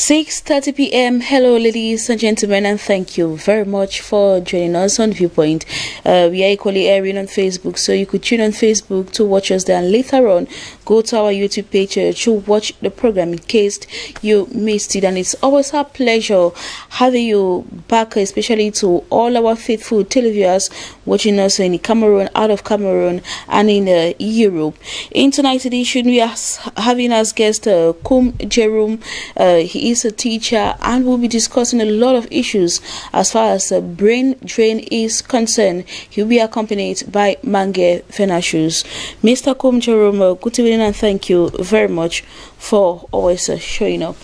6:30 p.m. Hello, ladies and gentlemen, and thank you very much for joining us on Viewpoint. We are equally airing on Facebook, so you could tune on Facebook to watch us there, and later on go to our YouTube page to watch the program in case you missed it. And it's always a pleasure having you back, especially to all our faithful televiewers watching us in Cameroon, out of Cameroon, and in Europe. In tonight's edition, we are having as guest Kum Jerome. He is a teacher and we'll be discussing a lot of issues as far as brain drain is concerned. He'll be accompanied by Mange Venashus. Mr. Kum Jerome, good evening and thank you very much for always showing up.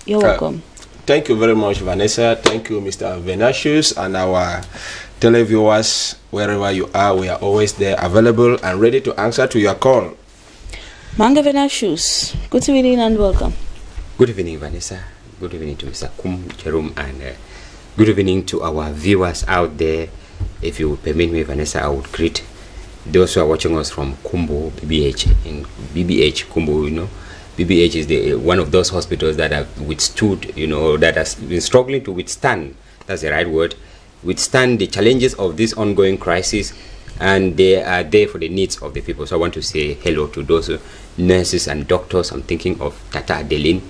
You're welcome. Thank you very much, Vanessa. Thank you, Mr. Venashus, and our televiewers, wherever you are. We are always there, available and ready to answer to your call. Mange Venashus, good evening and welcome. Good evening, Vanessa. Good evening to Mr. Kum Jerome, and good evening to our viewers out there. If you permit me, Vanessa, I would greet those who are watching us from Kumbo, BBH. In BBH, Kumbo, you know, BBH is the one of those hospitals that have withstood, you know, that has been struggling to withstand, that's the right word, withstand the challenges of this ongoing crisis, and they are there for the needs of the people. So I want to say hello to those nurses and doctors. I'm thinking of Tata Adeline.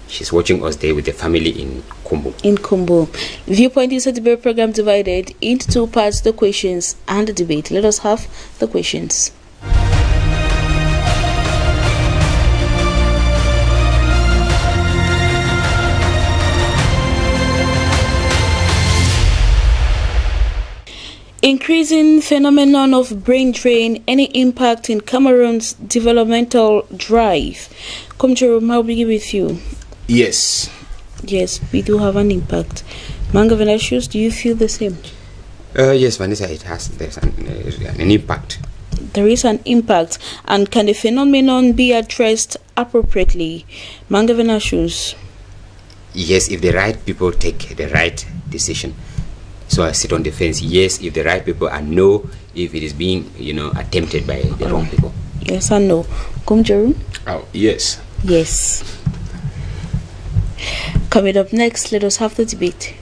She's watching us there with the family in Kumbo. In Kumbo. Viewpoint is a debate program divided into two parts, the questions and the debate. Let us have the questions. Increasing phenomenon of brain drain, any impact in Cameroon's developmental drive? Come Jerome, I'll begin with you. Yes. Yes, we do have an impact. Mange Venashus, do you feel the same? Yes, Vanessa, there's an impact. There is an impact, and can the phenomenon be addressed appropriately? Mange Venashus. Yes, if the right people take the right decision. So I sit on the fence. Yes, if the right people, and no, if it is being, you know, attempted by the wrong people. Yes and no. Come Jerome? Oh, yes. Yes. Coming up next, let us have the debate.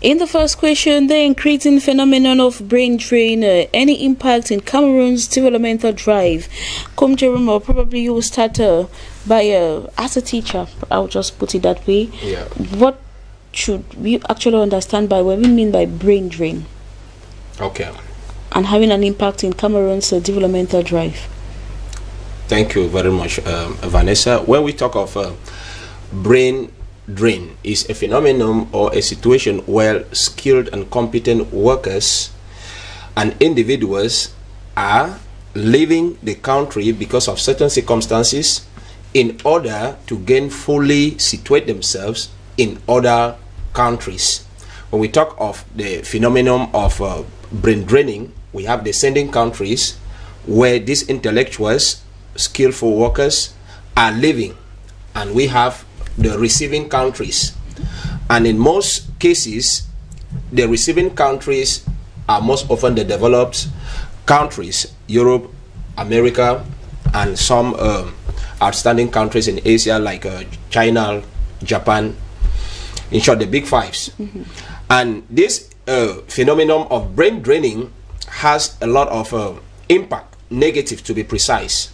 In the first question, the increasing phenomenon of brain drain, any impact in Cameroon's developmental drive? Come Jerome, probably you will start by, as a teacher, I'll just put it that way. Yeah. What should we actually understand by what we mean by brain drain? Okay. And having an impact in Cameroon's developmental drive. Thank you very much, Vanessa. When we talk of brain drain, is a phenomenon or a situation where skilled and competent workers and individuals are leaving the country because of certain circumstances in order to gain fully situate themselves in other countries. When we talk of the phenomenon of brain draining, we have descending countries where these intellectuals, skillful workers are living, and we have the receiving countries. And in most cases, the receiving countries are most often the developed countries, Europe, America, and some outstanding countries in Asia like China, Japan, in short, the big fives. And this phenomenon of brain draining has a lot of impact, negative to be precise,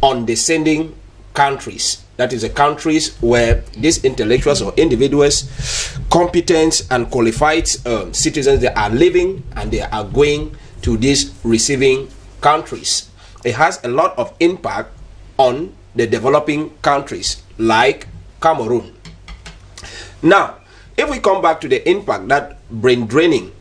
on descending countries. That is the countries where these intellectuals or individuals, competent and qualified citizens, they are living and they are going to these receiving countries. It has a lot of impact on the developing countries like Cameroon. Now, if we come back to the impact that brain draining,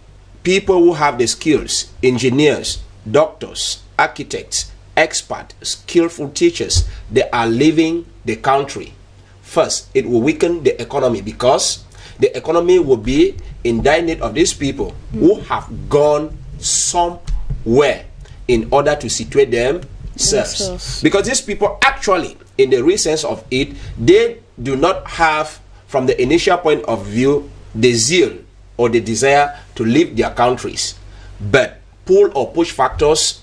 people who have the skills, engineers, doctors, architects, expert, skillful teachers, they are leaving the country. First, it will weaken the economy because the economy will be in dire need of these people who have gone somewhere in order to situate themselves. Because these people actually, in the real sense of it, they do not have, from the initial point of view, the zeal or the desire to leave their countries. But pull or push factors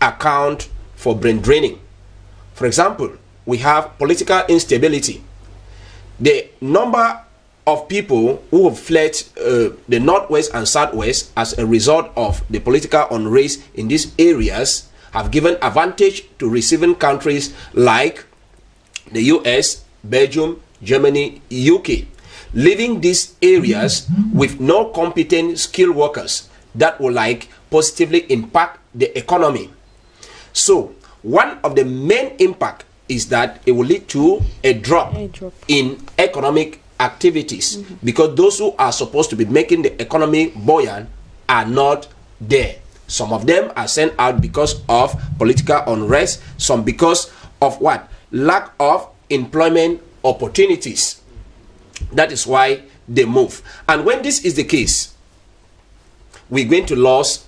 account for brain draining. For example, we have political instability. The number of people who have fled the northwest and southwest as a result of the political unrest in these areas have given advantage to receiving countries like the US, Belgium, Germany, UK, leaving these areas with no competent skilled workers that will positively impact the economy. So one of the main impact is that it will lead to a drop in economic activities, because those who are supposed to be making the economy buoyant are not there. Some of them are sent out because of political unrest, some because of what? Lack of employment opportunities. That is why they move. And when this is the case, we're going to lose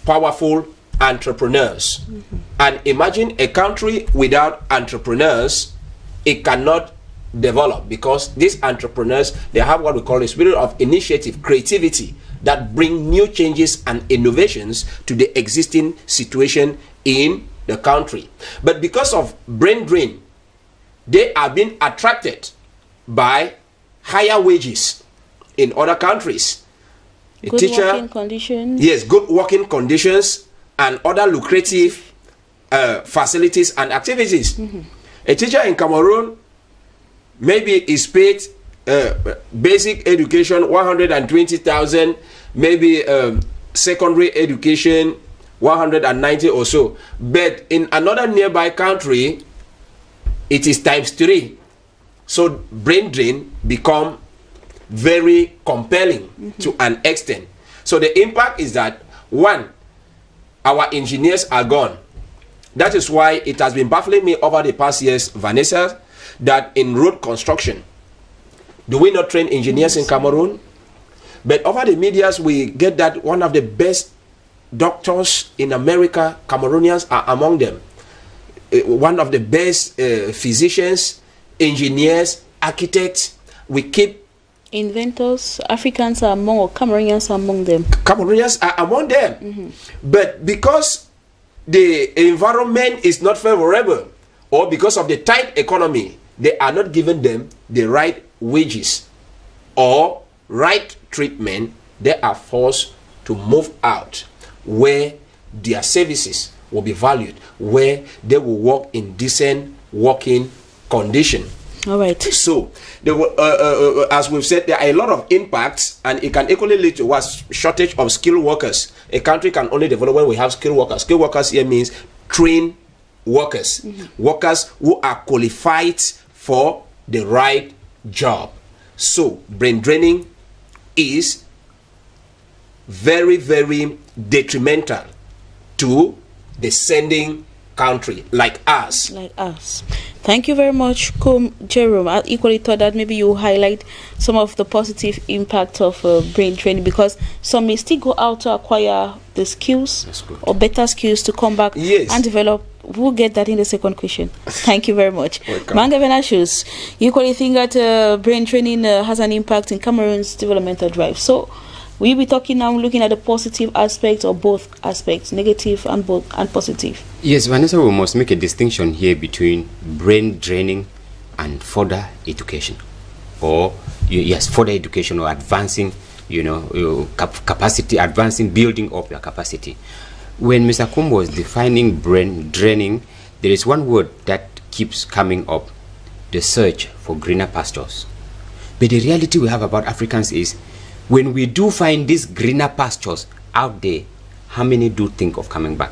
powerful entrepreneurs. And imagine a country without entrepreneurs, it cannot develop, because these entrepreneurs, they have what we call a spirit of initiative, creativity, that bring new changes and innovations to the existing situation in the country. But because of brain drain, they are being attracted by higher wages in other countries. Good working conditions. Yes, good working conditions and other lucrative facilities and activities. A teacher in Cameroon maybe is paid basic education 120,000, maybe secondary education 190 or so. But in another nearby country, it is ×3. So brain drain become very compelling to an extent. So the impact is that, one, our engineers are gone. That is why it has been baffling me over the past years, Vanessa, that in road construction, do we not train engineers in Cameroon? But over the medias, we get that one of the best doctors in America, Cameroonians are among them. One of the best physicians, engineers, architects. We keep inventors. Africans are among, or Cameroonians are among them. Cameroonians are among them. But because the environment is not favorable, or because of the tight economy, they are not giving them the right wages or right treatment. They are forced to move out where their services will be valued, where they will work in decent working condition. All right. So, as we've said, there are a lot of impacts, and it can equally lead to what? Shortage of skilled workers. A country can only develop when we have skilled workers. Skilled workers here means trained workers, workers who are qualified for the right job. So, brain draining is very, very detrimental to the sending country like us. Thank you very much, Jerome. I equally thought that maybe you highlight some of the positive impact of brain training, because some may still go out to acquire the skills or better skills to come back and develop. We'll get that in the second question. Thank you very much. Manga Venashus, you equally think that brain training has an impact in Cameroon's developmental drive. So we'll be talking now, looking at the positive aspects, or both aspects, negative and positive. Yes, Vanessa, we must make a distinction here between brain draining and further education, or further education, or advancing, capacity, advancing, building up your capacity. When Mr. Kum was defining brain draining, there is one word that keeps coming up: the search for greener pastures. But the reality we have about Africans is, when we do find these greener pastures out there, how many do think of coming back?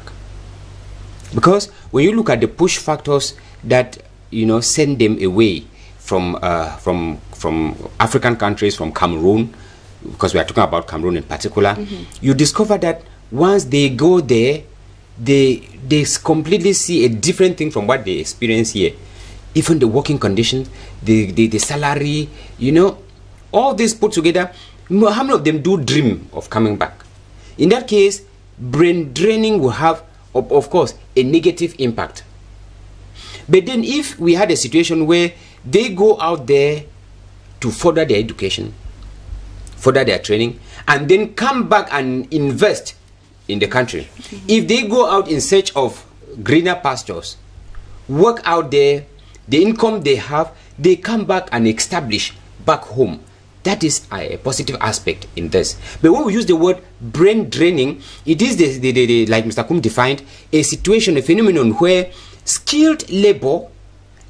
Because when you look at the push factors that send them away from African countries, from Cameroon, because we are talking about Cameroon in particular, you discover that once they go there, they completely see a different thing from what they experience here. Even the working conditions, the salary, all this put together. How many of them do dream of coming back? In that case, brain draining will have, of course, a negative impact. But then if we had a situation where they go out there to further their education, further their training, and then come back and invest in the country. If they go out in search of greener pastures, work out there, the income they have, they come back and establish back home. That is a positive aspect in this. But when we use the word brain draining, it is the like Mr. Kum defined, a situation, a phenomenon where skilled labor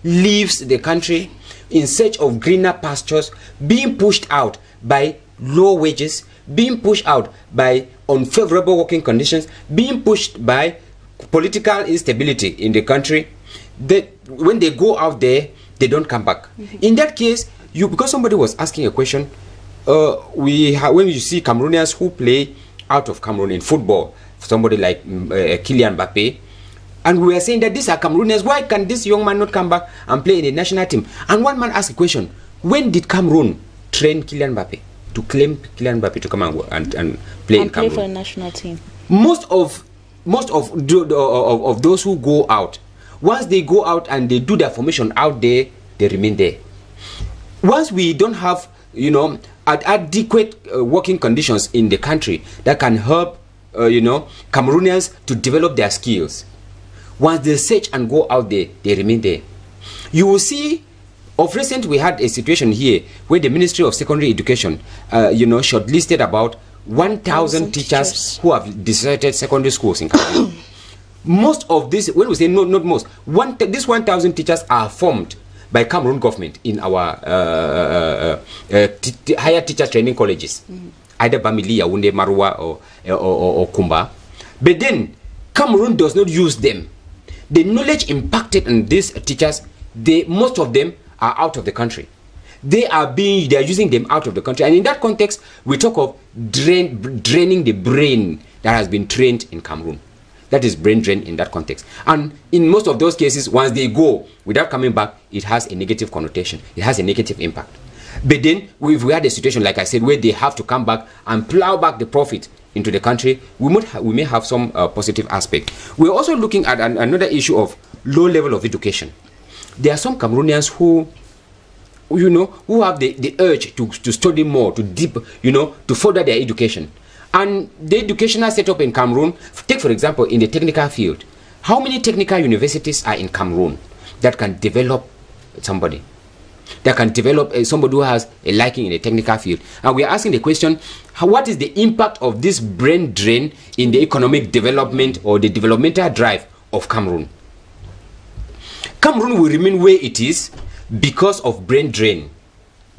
leaves the country in search of greener pastures, being pushed out by low wages, being pushed out by unfavorable working conditions, being pushed by political instability in the country. That when they go out there, they don't come back. In that case, because somebody was asking a question, when you see Cameroonians who play out of Cameroon in football, somebody like Kylian Mbappe, and we are saying that these are Cameroonians, why can this young man not come back and play in the national team? And one man asked a question, when did Cameroon train Kylian Mbappe to claim Kylian Mbappe to come and play in Cameroon? Play for the national team. Most of those who go out, once they go out and they do their formation out there, they remain there. Once we don't have, adequate working conditions in the country that can help, Cameroonians to develop their skills, once they search and go out there, they remain there. You will see, of recent we had a situation here where the Ministry of Secondary Education, shortlisted about 1,000 teachers who have deserted secondary schools in Cameroon. Most of this, when we say not most, these 1,000 teachers are formed by Cameroon government in our higher teacher training colleges, either Bamili, Yaoundé, Marwa, or Kumba. But then Cameroon does not use them. The knowledge impacted on these teachers, most of them are out of the country. They are using them out of the country, and in that context, we talk of draining the brain that has been trained in Cameroon. That is brain drain in that context. And in most of those cases, once they go without coming back, it has a negative connotation. It has a negative impact. But then, if we had a situation, like I said, where they have to come back and plow back the profit into the country, we may have some positive aspect. We're also looking at another issue of low level of education. There are some Cameroonians who have the urge to study more, to further their education. And the educational setup in Cameroon, take for example, in the technical field, how many technical universities are in Cameroon that can develop somebody? That can develop somebody who has a liking in the technical field? And we are asking the question, what is the impact of this brain drain in the economic development or the developmental drive of Cameroon? Cameroon will remain where it is because of brain drain,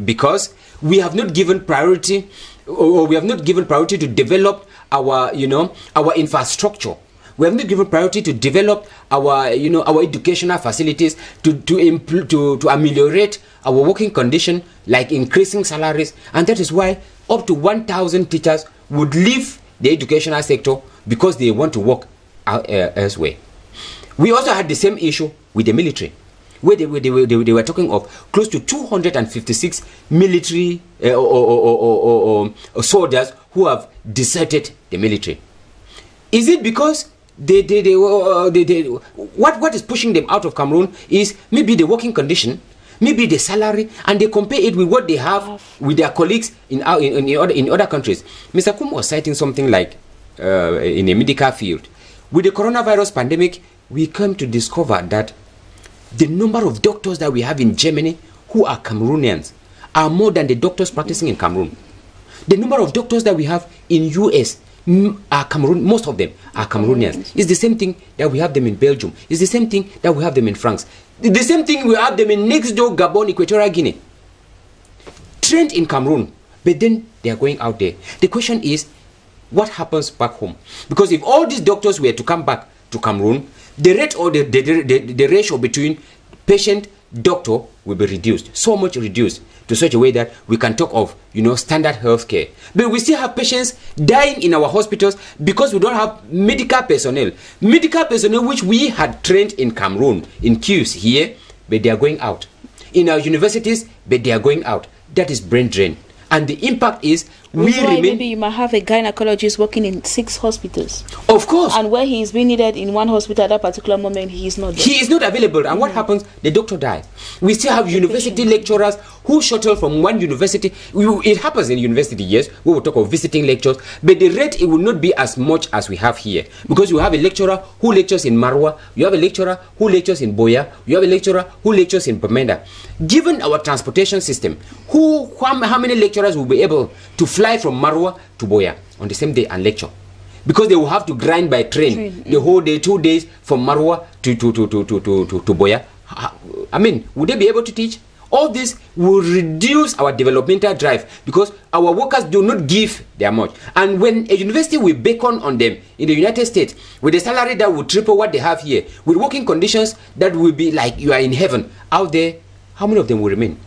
because we have not given priority, or we have not given priority to develop our infrastructure. We have not given priority to develop our educational facilities, to ameliorate our working condition, like increasing salaries. And that is why up to 1,000 teachers would leave the educational sector because they want to work elsewhere. We also had the same issue with the military, where they were talking of close to 256 military soldiers who have deserted the military. Is it because what is pushing them out of Cameroon is maybe the working condition, maybe the salary, and they compare it with what they have with their colleagues in other countries? Mr. Kum was citing something like in the medical field. With the coronavirus pandemic, we came to discover that the number of doctors that we have in Germany who are Cameroonians are more than the doctors practicing in Cameroon. The number of doctors that we have in US are Cameroon, most of them are Cameroonians. It's the same thing that we have them in Belgium. It's the same thing that we have them in France. The same thing we have them in next door Gabon, Equatorial Guinea. Trained in Cameroon, but then they are going out there. The question is, what happens back home? Because if all these doctors were to come back to Cameroon, the rate or the ratio between patient-doctor will be reduced, so much reduced, to such a way that we can talk of, standard health care. But we still have patients dying in our hospitals because we don't have medical personnel. Medical personnel which we had trained in Cameroon, in queues here, but they are going out. In our universities, but they are going out. That is brain drain. And the impact is Maybe you might have a gynecologist working in 6 hospitals. Of course. And where he is being needed in one hospital at that particular moment, he is not there. He is not available. And what happens? The doctor dies. We still have university lecturers who shuttle from one university. It happens in university, yes. We will talk of visiting lectures. But the rate, it will not be as much as we have here. Because you have a lecturer who lectures in Marwa. You have a lecturer who lectures in Boya. You have a lecturer who lectures in Pamenda. Given our transportation system, how many lecturers will be able to fly from Marwa to Boya on the same day and lecture? Because they will have to grind by train the whole day, 2 days from Marwa to Boya. I mean, would they be able to teach? All this will reduce our developmental drive because our workers do not give their much. And when a university will beckon on them in the United States with a salary that will triple what they have here, with working conditions that will be like you are in heaven, out there, how many of them will remain?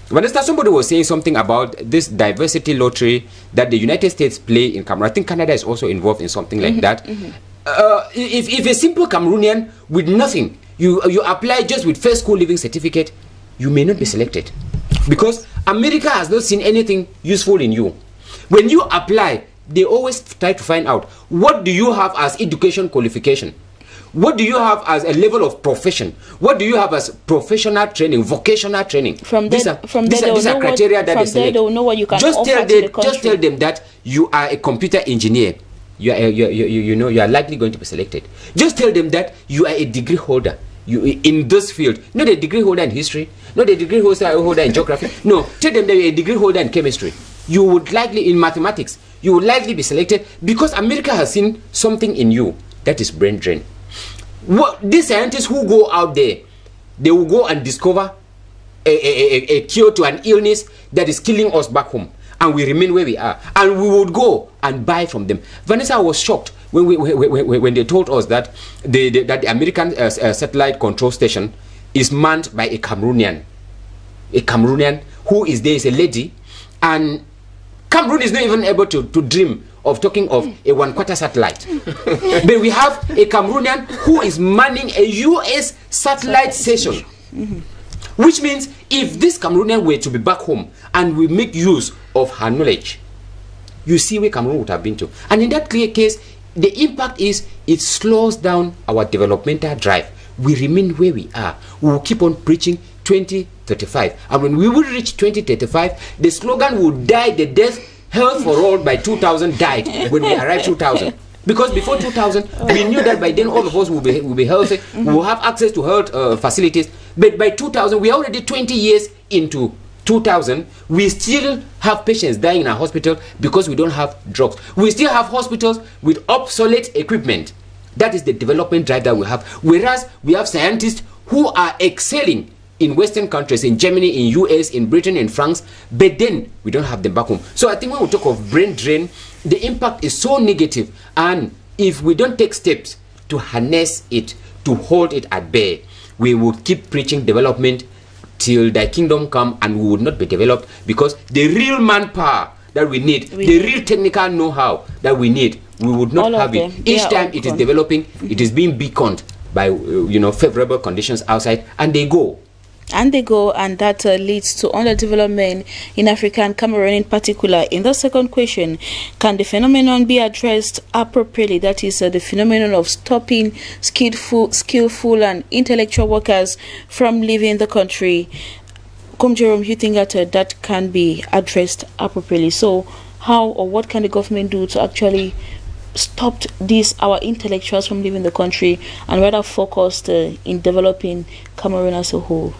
Vanessa, somebody was saying something about this diversity lottery that the United States play in Cameroon. I think Canada is also involved in something like that. If a simple Cameroonian with nothing, you apply just with first school living certificate, you may not be selected. Because America has not seen anything useful in you. When you apply, they always try to find out, what do you have as education qualification? What do you have as a level of profession? What do you have as professional training, vocational training? These are criteria that they select. They will know what you can just offer tell to the country. Just tell them that you are a computer engineer. You are likely going to be selected. Just tell them that you are a degree holder. You in this field, not a degree holder in history, not a degree holder in geography. No, tell them that you're a degree holder in chemistry. You would likely in mathematics. You would likely be selected because America has seen something in you that is brain drain. These scientists who go out there, they will go and discover a cure to an illness that is killing us back home, and we remain where we are, and we would go and buy from them. Vanessa was shocked when they told us that the American satellite control station is manned by a Cameroonian who is there, is a lady, and Cameroon is not even able to dream of talking of a one-quarter satellite. But we have a Cameroonian who is manning a US satellite station. Which means if this Cameroonian were to be back home and we make use of her knowledge, you see where Cameroon would have been to. And in that clear case, the impact is it slows down our developmental drive. We remain where we are. We will keep on preaching 2035. And when we will reach 2035, the slogan will die the death, health for all by 2000 died when we arrived 2000. Because before 2000, we knew that by then all of us will be healthy, we will have access to health facilities. But by 2000, we are already 20 years into 2000, we still have patients dying in our hospital because we don't have drugs. We still have hospitals with obsolete equipment. That is the development drive that we have. Whereas we have scientists who are excelling in Western countries, in Germany, in US, in Britain, in France, but then we don't have them back home. So I think when we talk of brain drain, the impact is so negative, and if we don't take steps to harness it, to hold it at bay, we will keep preaching development till thy kingdom come, and we will not be developed, because the real manpower that we need, the real technical know-how that we need, we would not have it. Each time it is developing, it is being beaconed by favorable conditions outside, and they go. And that leads to underdevelopment in Africa and Cameroon in particular. In the second question, can the phenomenon be addressed appropriately? That is the phenomenon of stopping skillful and intellectual workers from leaving the country. Jerome, you think that that can be addressed appropriately? So how or what can the government do to actually stop our intellectuals from leaving the country and rather focused in developing Cameroon as a whole?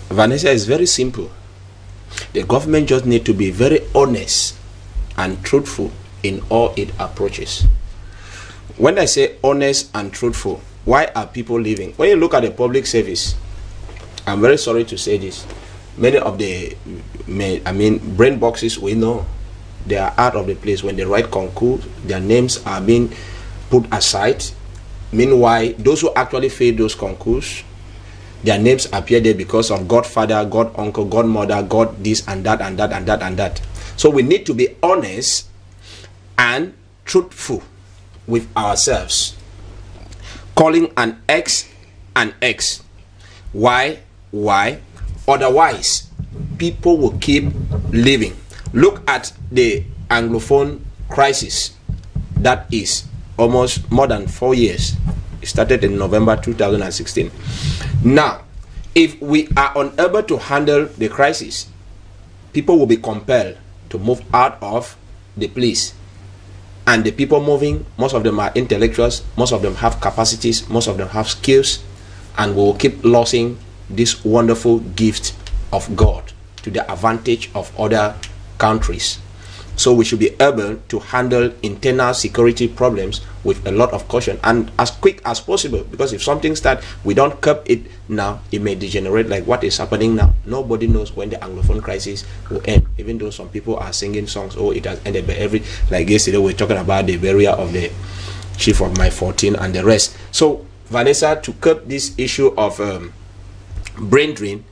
Vanessa, is very simple. The government just need to be very honest and truthful in all its approaches. When I say honest and truthful, why are people leaving? When you look at the public service, I'm very sorry to say this, many of the brain boxes we know, they are out of the place. When they write concours, their names are being put aside. Meanwhile, those who actually fail those concours, their names appear there because of godfather, god uncle, godmother, god this and that and that and that and that. So we need to be honest and truthful with ourselves. Calling an X an X. Why? Otherwise, people will keep living. Look at the Anglophone crisis. That is almost more than 4 years. It started in November 2016. Now, if we are unable to handle the crisis, people will be compelled to move out of the place. And the people moving, most of them are intellectuals, most of them have capacities, most of them have skills, and we will keep losing this wonderful gift of God to the advantage of other countries. So we should be able to handle internal security problems with a lot of caution and as quick as possible, because if something starts, we don't curb it now, it may degenerate like what is happening now. Nobody knows when the Anglophone crisis will end, even though some people are singing songs, oh, it has ended, but like yesterday we were talking about the burial of the chief of my 14 and the rest. So Vanessa, to curb this issue of brain drain,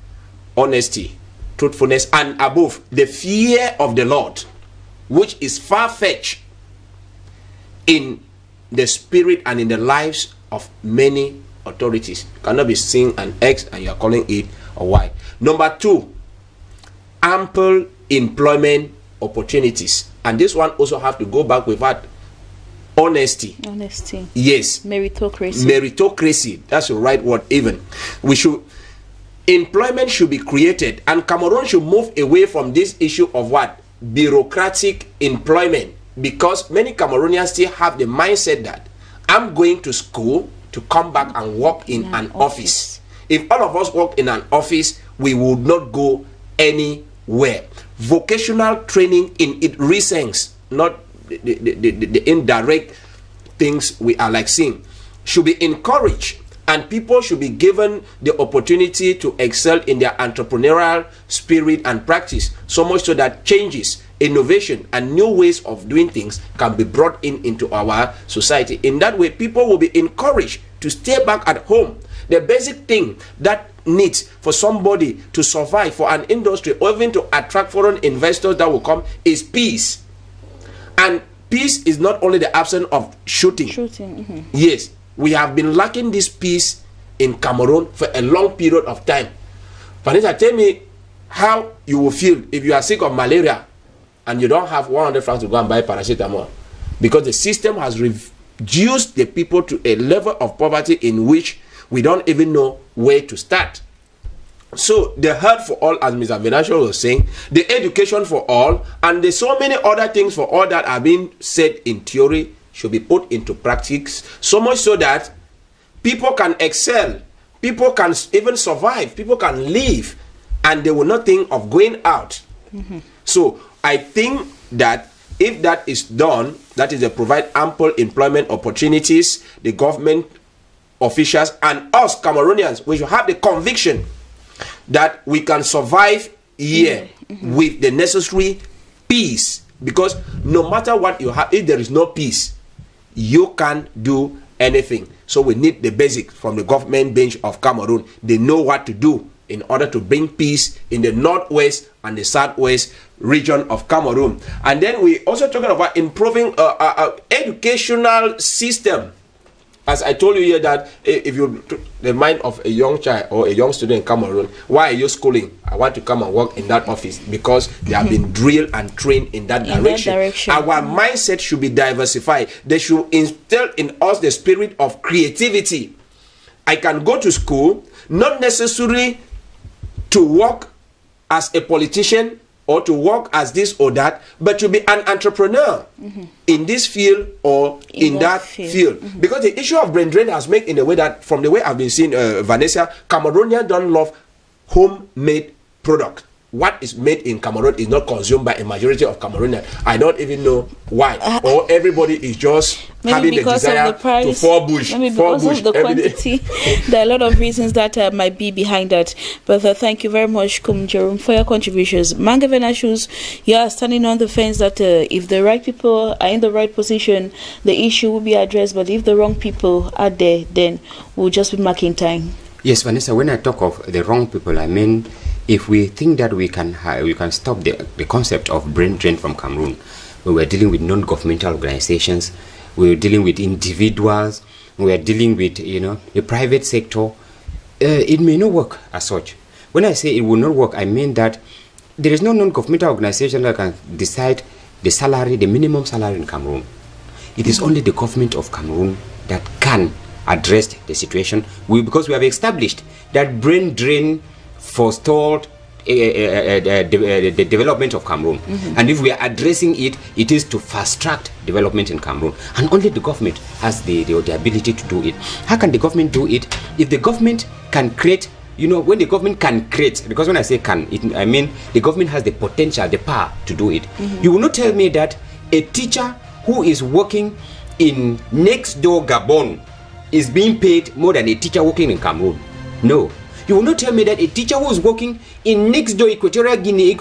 honesty, truthfulness, and above, the fear of the Lord, which is far-fetched in the spirit and in the lives of many authorities. You cannot be seeing an X and you are calling it a Y. Number 2, ample employment opportunities. And this one also have to go back with what? Honesty. Honesty. Yes. Meritocracy. Meritocracy. That's the right word even. Employment should be created, and Cameroon should move away from this issue of what? Bureaucratic employment, because many Cameroonians still have the mindset that I'm going to school to come back and work in an office. If all of us work in an office, we would not go anywhere. Vocational training in its real sense, not the indirect things we are like seeing, should be encouraged, and people should be given the opportunity to excel in their entrepreneurial spirit and practice, so much so that changes, innovation, and new ways of doing things can be brought into our society. In that way, people will be encouraged to stay back at home. The basic thing that needs for somebody to survive, for an industry, or even to attract foreign investors that will come, is peace. And peace is not only the absence of shooting. Yes, we have been lacking this peace in Cameroon for a long period of time. Vanessa, tell me how you will feel if you are sick of malaria and you don't have 100 francs to go and buy paracetamol, because the system has reduced the people to a level of poverty in which we don't even know where to start. So the health for all, as Mr. Venancio was saying, the education for all, and there's so many other things for all that are being said in theory should be put into practice, so much so that people can excel, people can even survive, people can live, and they will not think of going out. So I think that if that is done, that is to provide ample employment opportunities, the government officials and us Cameroonians, we should have the conviction that we can survive here with the necessary peace, because no matter what you have, if there is no peace, you can't do anything. So we need the basics from the government bench of Cameroon. They know what to do in order to bring peace in the northwest and the southwest region of Cameroon. And then we also talking about improving educational system. As I told you here, that if you the mind of a young child or a young student in Cameroon, why are you schooling? I want to come and work in that office, because they have been drilled and trained in that direction. Our mindset should be diversified. They should instill in us the spirit of creativity. I can go to school, not necessarily to work as a politician or to work as this or that, but to be an entrepreneur in this field or in that field. Because the issue of brain drain has made in a way that, from the way I've been seeing, Vanessa, Cameroonians don't love homemade product. What is made in Cameroon is not consumed by a majority of Cameroonians. I don't even know why. Or everybody is just having the desire of the price, to fall bush. Maybe because of the quantity. There are a lot of reasons that might be behind that. But thank you very much, Jerome, for your contributions. Manga Venashus, you are standing on the fence that if the right people are in the right position, the issue will be addressed. But if the wrong people are there, then we'll just be marking time. Yes, Vanessa, when I talk of the wrong people, I mean, if we think that we can stop the concept of brain drain from Cameroon, we were dealing with non-governmental organizations, we were dealing with individuals, we were dealing with, you know, the private sector, it may not work as such. When I say it will not work, I mean that there is no non-governmental organization that can decide the salary, the minimum salary in Cameroon. It is only the government of Cameroon that can address the situation. Because we have established that brain drain forestalled the development of Cameroon. And if we are addressing it, it is to fast-track development in Cameroon. And only the government has the ability to do it. How can the government do it? If the government can create, you know, when the government can create, because when I say can, I mean the government has the potential, the power to do it. You will not tell me that a teacher who is working in next door Gabon is being paid more than a teacher working in Cameroon. No. You will not tell me that a teacher who is working in next door Equatorial Guinea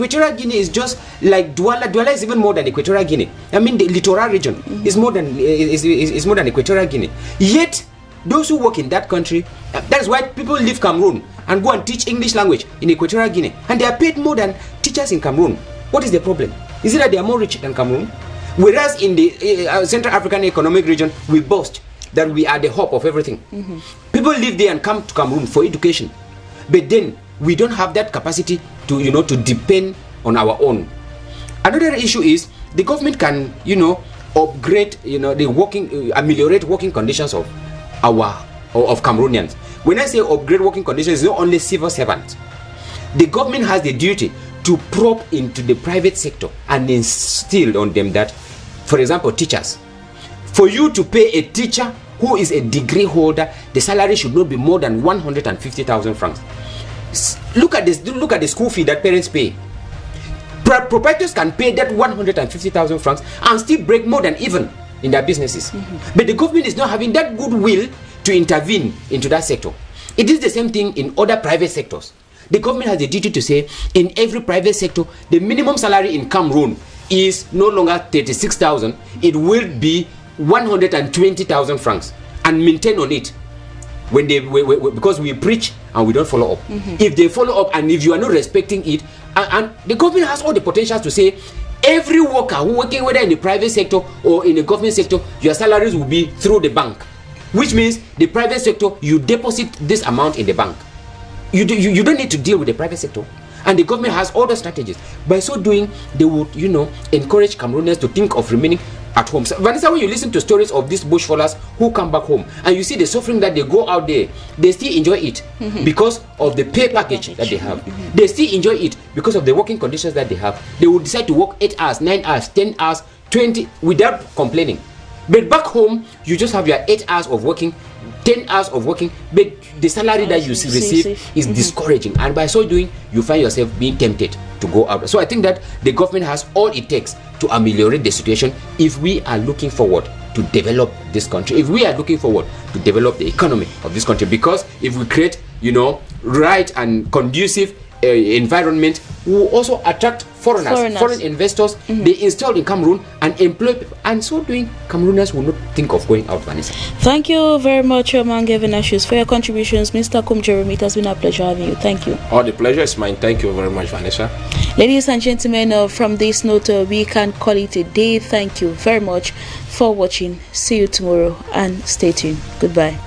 is just like Douala. Douala is even more than Equatorial Guinea. I mean, the littoral region is more than Equatorial Guinea. Yet, those who work in that country, that is why people leave Cameroon and go and teach English language in Equatorial Guinea, and they are paid more than teachers in Cameroon. What is the problem? Is it that they are more rich than Cameroon? Whereas in the Central African Economic Region, we boast that we are the hub of everything. People live there and come to Cameroon for education. But then we don't have that capacity to, you know, to depend on our own. Another issue is the government can, you know, upgrade, you know, the ameliorate working conditions of Cameroonians. When I say upgrade working conditions, it's not only civil servants. The government has the duty to probe into the private sector and instill on them that, for example, teachers. For you to pay a teacher who is a degree holder, the salary should not be more than 150,000 francs. Look at this. Look at the school fee that parents pay. Proprietors can pay that 150,000 francs and still break more than even in their businesses. But the government is not having that goodwill to intervene into that sector. It is the same thing in other private sectors. The government has the duty to say, in every private sector, the minimum salary in Cameroon is no longer 36,000. It will be 120,000 francs, and maintain on it. When because we preach and we don't follow up. If they follow up and if you are not respecting it, and the government has all the potential to say, every worker who working whether in the private sector or in the government sector, your salaries will be through the bank, which means the private sector, you deposit this amount in the bank. You don't need to deal with the private sector, and the government has all the strategies. By so doing, they would, you know, encourage Cameroonians to think of remaining at home. So, Vanessa, when you listen to stories of these bush fallers who come back home and you see the suffering that they go out there, they still enjoy it because of the pay package that they have. They still enjoy it because of the working conditions that they have. They will decide to work 8 hours, 9 hours, 10 hours, 20 without complaining. But back home, you just have your 8 hours of working, 10 hours of working, but the salary that you receive is discouraging, and by so doing, you find yourself being tempted to go out. So I think that the government has all it takes to ameliorate the situation if we are looking forward to develop this country, if we are looking forward to develop the economy of this country. Because if we create, you know, right and conducive environment, we will also attract foreign investors. They install in Cameroon and employ people, and so doing, Cameroonians will not think of going out, Vanessa. Thank you very much, Mange Venashus, for your contributions. Mr. Kum Jeremy, it has been a pleasure having you. Thank you. Oh, the pleasure is mine. Thank you very much, Vanessa. Ladies and gentlemen, from this note, we can call it a day. Thank you very much for watching. See you tomorrow and stay tuned. Goodbye.